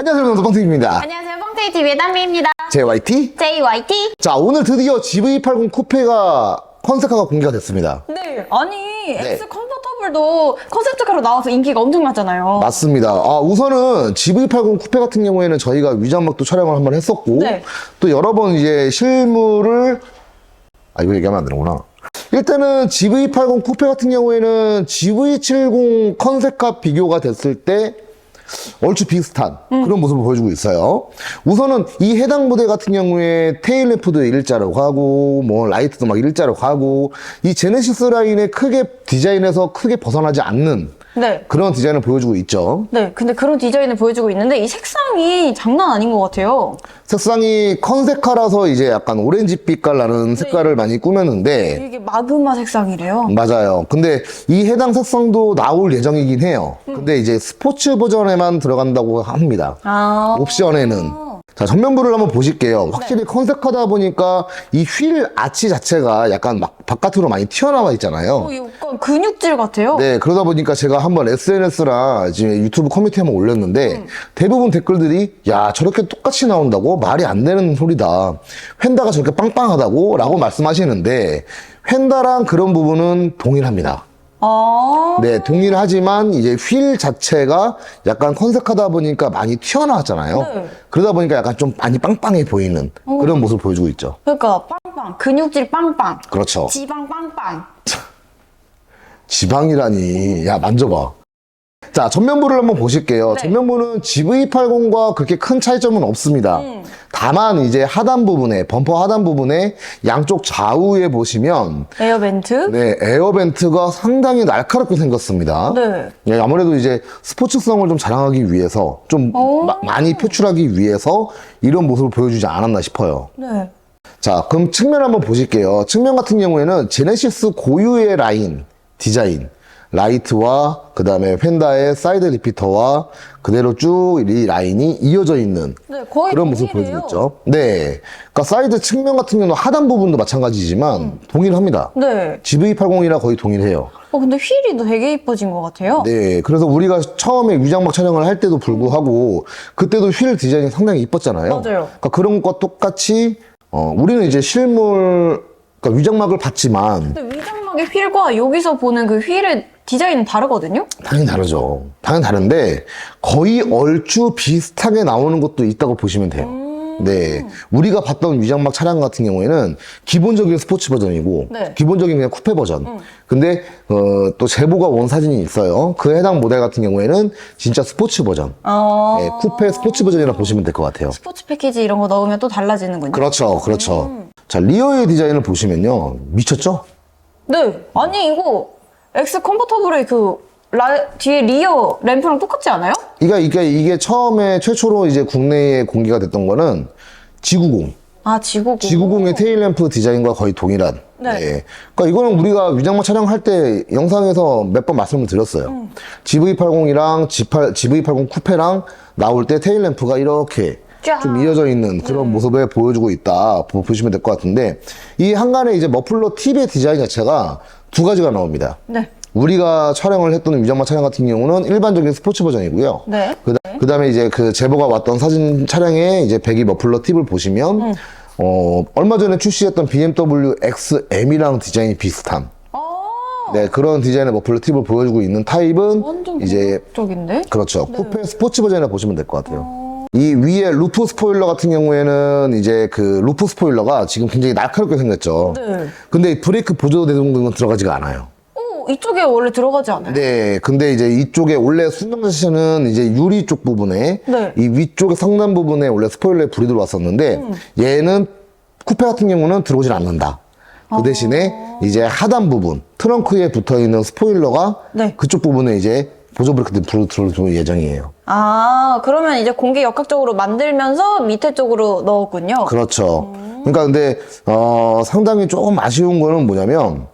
안녕하세요, 뻥튀기입니다. 안녕하세요, 뻥튀기TV의 담비입니다. JYT. JYT. 자, 오늘 드디어 GV80 쿠페가 컨셉카가 공개가 됐습니다. 네, 아니 X 컨버터블도 컨셉트카로 나와서 인기가 엄청 많잖아요. 맞습니다. 우선은 GV80 쿠페 같은 경우에는 저희가 위장막도 촬영을 한번 했었고, 네. 또 여러 번 이제 실물을, 이거 얘기하면 안 되는구나. 일단은 GV80 쿠페 같은 경우에는 GV70 컨셉카 비교가 됐을 때 얼추 비슷한 그런 모습을 보여주고 있어요. 우선은 이 해당 모델 같은 경우에 테일램프도 일자로 가고 뭐 라이트도 막 일자로 가고 이 제네시스 라인에 크게 디자인에서 크게 벗어나지 않는 네. 그런 디자인을 보여주고 있죠. 네, 근데 그런 디자인을 보여주고 있는데 이 색상이 장난 아닌 것 같아요. 색상이 컨셉카라서 이제 약간 오렌지빛깔 나는 색깔을 많이 꾸몄는데 이게 마그마 색상이래요. 맞아요. 근데 이 해당 색상도 나올 예정이긴 해요. 근데 이제 스포츠 버전에만 들어간다고 합니다. 옵션에는. 자, 전면부를 한번 보실게요. 확실히 컨셉카다 보니까 이 휠 아치 자체가 약간 막 바깥으로 많이 튀어나와 있잖아요. 약간 근육질 같아요. 네, 그러다 보니까 제가 한번 SNS랑 지금 유튜브 커뮤니티에 한번 올렸는데 대부분 댓글들이 야, 저렇게 똑같이 나온다고? 말이 안 되는 소리다. 휀다가 저렇게 빵빵하다고? 라고 말씀하시는데 휀다랑 그런 부분은 동일합니다. 네, 동일하지만 이제 휠 자체가 약간 컨셉하다 보니까 많이 튀어나왔잖아요. 네. 그러다 보니까 약간 좀 많이 빵빵해 보이는 그런 모습을 보여주고 있죠. 그러니까 빵빵, 근육질 빵빵, 그렇죠. 지방 빵빵. 지방이라니. 야, 만져봐. 자, 전면부를 한번 보실게요. 네. 전면부는 GV80과 그렇게 큰 차이점은 없습니다. 다만 이제 하단 부분에, 범퍼 하단 부분에 양쪽 좌우에 보시면 에어벤트. 네, 에어벤트가 상당히 날카롭게 생겼습니다. 네. 예, 아무래도 이제 스포츠성을 좀 자랑하기 위해서 좀 많이 표출하기 위해서 이런 모습을 보여주지 않았나 싶어요. 네. 자, 그럼 측면 한번 보실게요. 측면 같은 경우에는 제네시스 고유의 라인, 디자인, 라이트와 그 다음에 휀다의 사이드 리피터와 그대로 쭉 이 라인이 이어져 있는 네, 거의 그런 모습을 동일해요. 보여주고 있죠. 네. 그러니까 사이드 측면 같은 경우는 하단 부분도 마찬가지지만 동일합니다. 네. GV80이랑 거의 동일해요. 근데 휠이 되게 이뻐진 것 같아요. 네. 그래서 우리가 처음에 위장막 촬영을 할 때도 불구하고 그때도 휠 디자인이 상당히 이뻤잖아요. 맞아요. 그러니까 그런 것과 똑같이 우리는 이제 실물, 그러니까 위장막을 봤지만 근데 위장막의 휠과 여기서 보는 그 휠의 디자인은 다르거든요? 당연히 다르죠. 당연히 다른데 거의 얼추 비슷하게 나오는 것도 있다고 보시면 돼요. 네, 우리가 봤던 위장막 차량 같은 경우에는 기본적인 스포츠 버전이고 네. 기본적인 그냥 쿠페 버전. 근데 또 제보가 온 사진이 있어요. 그 해당 모델 같은 경우에는 진짜 스포츠 버전. 네, 쿠페 스포츠 버전이라 보시면 될 것 같아요. 스포츠 패키지 이런 거 넣으면 또 달라지는군요. 그렇죠, 그렇죠. 자, 리어의 디자인을 보시면요, 미쳤죠? 네. 아니 이거 X 컨버터블의 뒤에 리어 램프랑 똑같지 않아요? 이게 처음에 최초로 이제 국내에 공개가 됐던 거는 G90. 지구공. G90의 테일램프 디자인과 거의 동일한. 네. 그러니까 이거는 우리가 위장막 촬영할 때 영상에서 몇 번 말씀을 드렸어요. GV80이랑 GV80 쿠페랑 나올 때 테일램프가 이렇게 쫙. 좀 이어져 있는 그런 모습을 보여주고 있다. 보시면 될 것 같은데 이 한간에 이제 머플러 팁의 디자인 자체가 두 가지가 나옵니다. 네. 우리가 촬영을 했던 위장막 촬영 같은 경우는 일반적인 스포츠 버전이고요. 네. 그 다음에 이제 그 제보가 왔던 사진 촬영에 이제 배기 머플러 팁을 보시면, 얼마 전에 출시했던 BMW XM이랑 디자인이 비슷한. 네, 그런 디자인의 머플러 팁을 보여주고 있는 타입은 완전 이제, 쪽인데? 그렇죠. 쿠페 스포츠 버전이라 보시면 될 것 같아요. 이 위에 루프 스포일러 같은 경우에는 이제 그 루프 스포일러가 지금 굉장히 날카롭게 생겼죠. 네. 근데 브레이크 보조 대동등은 들어가지가 않아요. 이쪽에 원래 들어가지 않아요? 네, 근데 이제 이쪽에 원래 순정 자체는 이제 유리 쪽 부분에 네. 이 위쪽의 상단 부분에 원래 스포일러에 불이 들어왔었는데 얘는 쿠페 같은 경우는 들어오질 않는다. 그 대신에 이제 하단 부분 트렁크에 붙어 있는 스포일러가 네. 그쪽 부분에 이제 보조 브레이크 불이 들어올 예정이에요. 그러면 이제 공기 역학적으로 만들면서 밑에 쪽으로 넣었군요. 그렇죠. 그러니까 근데 상당히 조금 아쉬운 거는 뭐냐면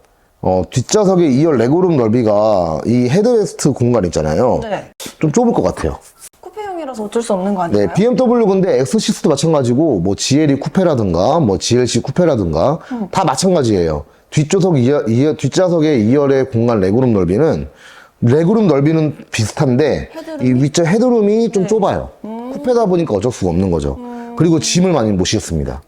뒷좌석의 2열 레그룸 넓이가 이 헤드레스트 공간 있잖아요. 네. 좀 좁을 것 같아요. 쿠페형이라서 어쩔 수 없는 거 아닌가요? 네, BMW 근데 X6도 마찬가지고 뭐 GLE 쿠페라든가 뭐 GLC 쿠페라든가 다 마찬가지예요. 뒷좌석의 2열의 공간 레그룸 넓이는 비슷한데 이 위쪽 헤드룸이 좀 좁아요. 쿠페다 보니까 어쩔 수가 없는 거죠. 그리고 짐을 많이 못 싣습니다.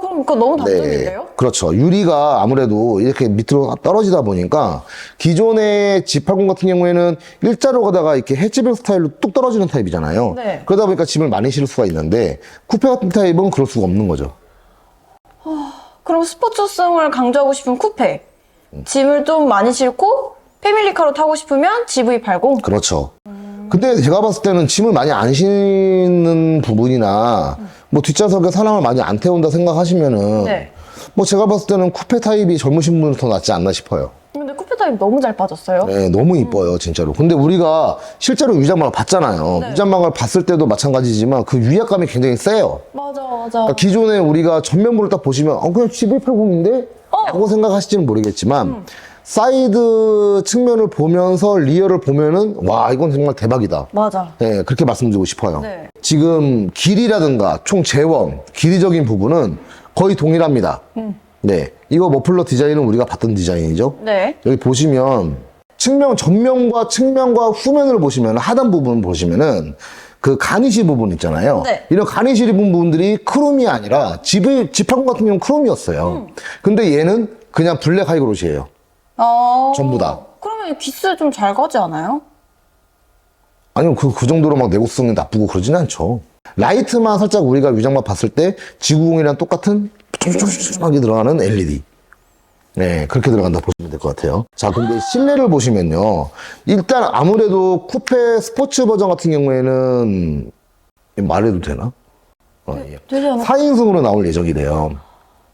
그럼 그거 너무 단점인데요? 그렇죠. 유리가 아무래도 이렇게 밑으로 떨어지다 보니까 기존의 G80 같은 경우에는 일자로 가다가 이렇게 해치백 스타일로 뚝 떨어지는 타입이잖아요. 네. 그러다 보니까 짐을 많이 실을 수가 있는데 쿠페 같은 타입은 그럴 수가 없는 거죠. 그럼 스포츠성을 강조하고 싶은 쿠페. 짐을 좀 많이 싣고 패밀리카로 타고 싶으면 GV80. 그렇죠. 근데 제가 봤을 때는 짐을 많이 안 싣는 부분이나 뭐 뒷좌석에 사람을 많이 안 태운다 생각하시면은 네. 뭐 제가 봤을 때는 쿠페 타입이 젊으신 분은 더 낫지 않나 싶어요. 근데 쿠페 타입 너무 잘 빠졌어요. 네, 너무 이뻐요, 진짜로. 근데 우리가 실제로 위장막을 봤잖아요. 네. 위장막을 봤을 때도 마찬가지지만 그 위압감이 굉장히 세요. 맞아. 그러니까 기존에 우리가 전면부를 딱 보시면 그냥 GV80인데? 라고 생각하실지는 모르겠지만 사이드 측면을 보면서 리어를 보면은 와, 이건 정말 대박이다. 맞아. 네, 그렇게 말씀드리고 싶어요. 네. 지금 길이라든가 총 재원, 길이적인 부분은 거의 동일합니다. 네, 이거 머플러 디자인은 우리가 봤던 디자인이죠. 네. 여기 보시면 전면과 측면과 후면을 보시면 하단 부분 보시면은 그 가니시 부분 있잖아요. 네. 이런 가니시 입은 부분들이 크롬이 아니라 G80 같은 경우는 크롬이었어요. 근데 얘는 그냥 블랙 하이그로시예요. 전부 다. 그러면 기스 좀 잘 가지 않아요? 아니요, 그 정도로 막 내구성이 나쁘고 그러진 않죠. 라이트만 살짝 우리가 위장막 봤을 때 G90이랑 똑같은 쫀쫀쫀쫀하게 들어가는 LED. 네, 그렇게 들어간다 보시면 될 것 같아요. 자, 근데 실내를 보시면요. 일단 아무래도 쿠페 스포츠 버전 같은 경우에는 말해도 되나? 예. 되지 않아? 4인승으로 나올 예정이래요.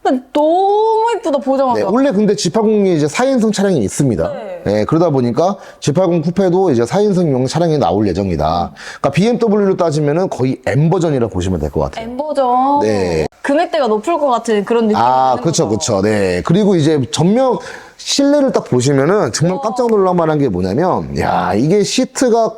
근데 너무 이쁘다, 보자마자. 네, 원래 근데 G80이 이제 4인승 차량이 있습니다. 네. 네, 그러다 보니까 G80 쿠페도 이제 4인승용 차량이 나올 예정이다. 그러니까 BMW로 따지면은 거의 M 버전이라고 보시면 될 것 같아요. M 버전. 네. 금액대가 높을 것 같은 그런 느낌이 아, 드는 그쵸, 거죠. 그쵸. 네. 그리고 이제 전면 실내를 딱 보시면은 정말 깜짝 놀랄 만한 게 뭐냐면, 야, 이게 시트가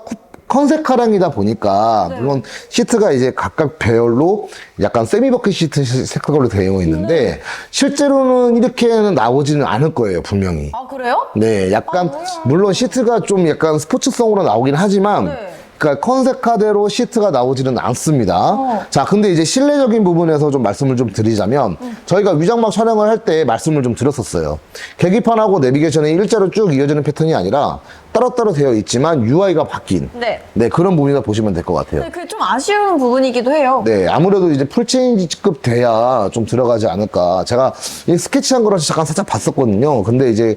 컨셉카랑이다 보니까, 물론 시트가 이제 각각 배열로 약간 세미버킷 시트 색깔로 되어 있는데, 실제로는 이렇게는 나오지는 않을 거예요, 분명히. 아, 그래요? 네, 약간, 물론 시트가 좀 약간 스포츠성으로 나오긴 하지만, 네. 그러니까 컨셉카대로 시트가 나오지는 않습니다. 자, 근데 이제 실내적인 부분에서 좀 말씀을 좀 드리자면, 저희가 위장막 촬영을 할 때 말씀을 좀 드렸었어요. 계기판하고 내비게이션이 일자로 쭉 이어지는 패턴이 아니라 따로따로 되어 있지만 UI가 바뀐. 네. 그런 부분이다 보시면 될 것 같아요. 근데 그게 좀 아쉬운 부분이기도 해요. 네, 아무래도 이제 풀체인지급 돼야 좀 들어가지 않을까. 제가 이 스케치한 거라서 잠깐 살짝 봤었거든요. 근데 이제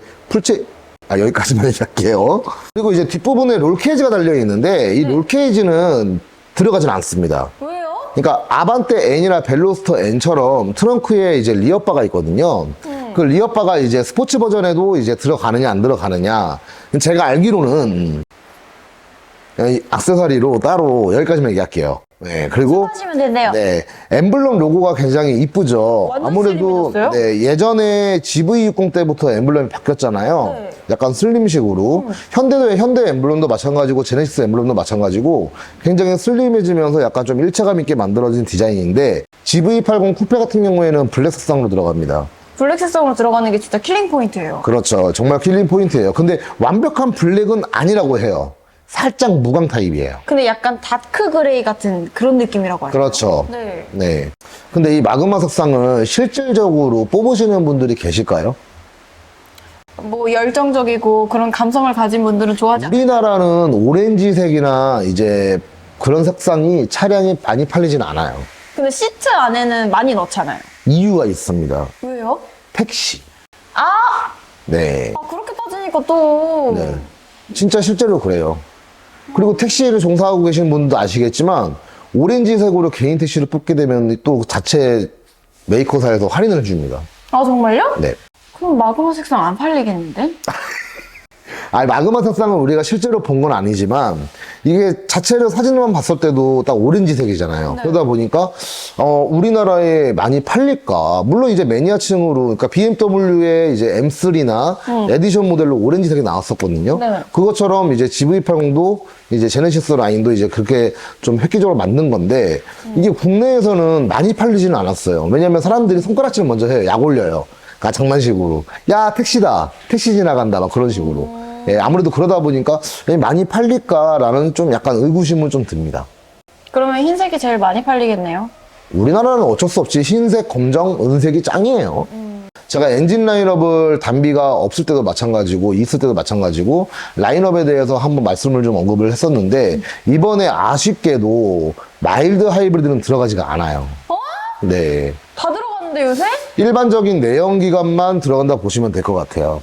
여기까지만 얘기할게요. 그리고 이제 뒷부분에 롤케이지가 달려있는데, 이 롤케이지는 들어가진 않습니다. 왜요? 그러니까 아반떼 N이나 벨로스터 N처럼 트렁크에 이제 리어바가 있거든요. 그 리어바가 이제 스포츠 버전에도 이제 들어가느냐 안 들어가느냐. 제가 알기로는 이 액세서리로 따로 여기까지만 얘기할게요. 네, 그리고 하시면 되네요. 네, 엠블럼 로고가 굉장히 이쁘죠. 완전 아무래도 슬림해졌어요? 네, 예전에 GV60 때부터 엠블럼이 바뀌었잖아요. 네. 약간 슬림식으로. 현대 엠블럼도 마찬가지고 제네시스 엠블럼도 마찬가지고 굉장히 슬림해지면서 약간 좀 일체감 있게 만들어진 디자인인데 GV80 쿠페 같은 경우에는 블랙 색상으로 들어갑니다. 블랙 색상으로 들어가는 게 진짜 킬링 포인트예요. 그렇죠. 정말 킬링 포인트예요. 근데 완벽한 블랙은 아니라고 해요. 살짝 무광 타입이에요. 근데 약간 다크 그레이 같은 그런 느낌이라고 하죠. 그렇죠. 네. 네. 근데 이 마그마 색상을 실질적으로 뽑으시는 분들이 계실까요? 뭐 열정적이고 그런 감성을 가진 분들은 좋아하지 않아요. 우리나라는 오렌지색이나 이제 그런 색상이 차량이 많이 팔리진 않아요. 근데 시트 안에는 많이 넣잖아요. 이유가 있습니다. 왜요? 택시. 아! 네. 그렇게 따지니까 또. 네. 진짜 실제로 그래요. 그리고 택시를 종사하고 계신 분도 아시겠지만 오렌지색으로 개인 택시를 뽑게 되면 또 자체 메이커사에서 할인을 줍니다. 아, 정말요? 네. 그럼 마그마 색상 안 팔리겠는데? 마그마 색상은 우리가 실제로 본 건 아니지만 이게 자체를 사진만 봤을 때도 딱 오렌지색이잖아요. 네. 그러다 보니까 우리나라에 많이 팔릴까? 물론 이제 매니아층으로 그러니까 BMW의 이제 M3나 에디션 모델로 오렌지색이 나왔었거든요. 네. 그것처럼 이제 GV80도 이제 제네시스 라인도 이제 그렇게 좀 획기적으로 만든 건데 이게 국내에서는 많이 팔리지는 않았어요. 왜냐면 사람들이 손가락질 먼저 해요. 약 올려요. 그러니까 장난식으로 야 택시다 택시 지나간다 막 그런 식으로 예, 아무래도 그러다 보니까 많이 팔릴까라는 좀 약간 의구심은 좀 듭니다. 그러면 흰색이 제일 많이 팔리겠네요. 우리나라는 어쩔 수 없이 흰색, 검정, 은색이 짱이에요. 제가 엔진 라인업을 단비가 없을 때도 마찬가지고 있을 때도 마찬가지고 라인업에 대해서 한번 말씀을 좀 언급을 했었는데 이번에 아쉽게도 마일드 하이브리드는 들어가지가 않아요. 네. 다 들어갔는데 요새? 일반적인 내연기관만 들어간다 보시면 될 것 같아요.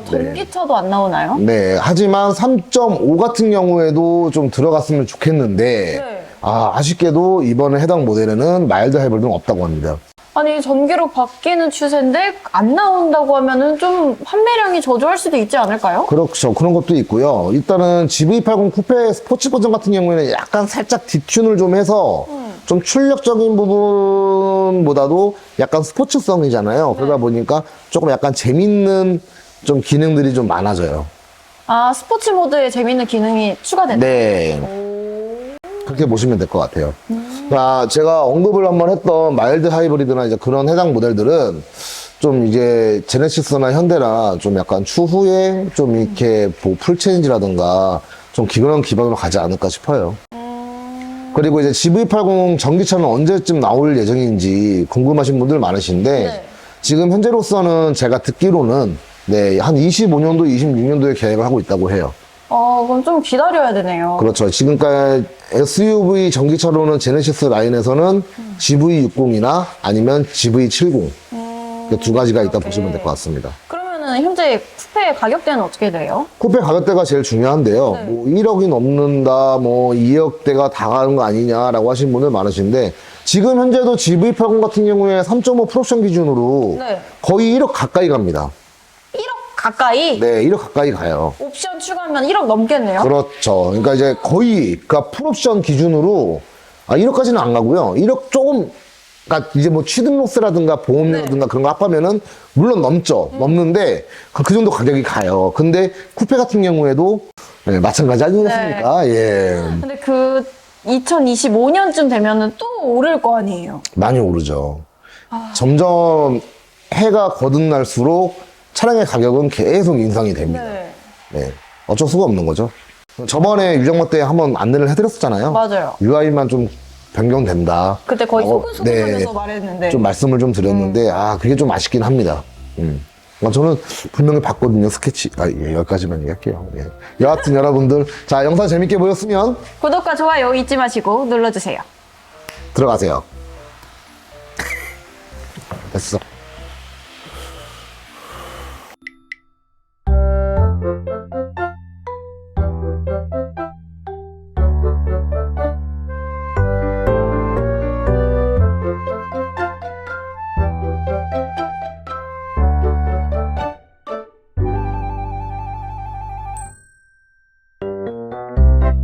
전기차도 안 나오나요? 네. 하지만 3.5 같은 경우에도 좀 들어갔으면 좋겠는데 네. 아쉽게도 이번에 해당 모델에는 마일드 하이브리드는 없다고 합니다. 아니 전기로 바뀌는 추세인데 안 나온다고 하면은 좀 판매량이 저조할 수도 있지 않을까요? 그렇죠. 그런 것도 있고요. 일단은 GV80 쿠페 스포츠 버전 같은 경우에는 약간 살짝 디튠을 좀 해서 좀 출력적인 부분보다도 약간 스포츠성이잖아요. 그러다 보니까 조금 약간 재밌는 좀 기능들이 좀 많아져요. 아 스포츠 모드에 재밌는 기능이 추가됐네. 네. 그렇게 보시면 될 것 같아요. 제가 언급을 한번 했던 마일드 하이브리드나 이제 그런 해당 모델들은 좀 이제 제네시스나 현대나 좀 약간 추후에 좀 이렇게 뭐 풀체인지라든가 좀 그런 기반으로 가지 않을까 싶어요. 그리고 이제 GV80 전기차는 언제쯤 나올 예정인지 궁금하신 분들 많으신데 네. 지금 현재로서는 제가 듣기로는 네, 한 25년도, 26년도에 계획을 하고 있다고 해요. 그럼 좀 기다려야 되네요. 그렇죠. 지금까지 SUV 전기차로는 제네시스 라인에서는 GV60이나 아니면 GV70 두 가지가 있다 보시면 될 것 같습니다. 그러면은 현재 쿠페 가격대는 어떻게 돼요? 쿠페 가격대가 제일 중요한데요. 네. 뭐 1억이 넘는다, 뭐 2억대가 다 가는 거 아니냐라고 하시는 분들 많으신데 지금 현재도 GV80 같은 경우에 3.5 풀옵션 기준으로 네. 거의 1억 가까이 갑니다. 1억 가까이? 네, 1억 가까이 가요. 옵션 추가하면 1억 넘겠네요? 그렇죠. 그러니까 이제 거의, 그러니까 풀옵션 기준으로, 1억까지는 안 가고요. 1억 조금, 그러니까 이제 뭐 취등록세라든가 보험료라든가 그런 거 합하면은, 물론 넘죠. 넘는데, 그 정도 가격이 가요. 근데 쿠페 같은 경우에도, 네, 마찬가지 아니겠습니까? 예. 근데 그 2025년쯤 되면은 또 오를 거 아니에요? 많이 오르죠. 점점 해가 거듭날수록 차량의 가격은 계속 인상이 됩니다. 네. 네. 어쩔 수가 없는 거죠. 저번에 유정모 때 한번 안내를 해드렸었잖아요. 맞아요. UI만 좀 변경된다. 그때 거의 소근소근하면서 네. 말했는데. 좀 말씀을 좀 드렸는데, 그게 좀 아쉽긴 합니다. 저는 분명히 봤거든요, 스케치. 예, 여기까지만 얘기할게요. 예. 여하튼 여러분들, 자, 영상 재밌게 보셨으면 구독과 좋아요 잊지 마시고 눌러주세요. 들어가세요. 됐어.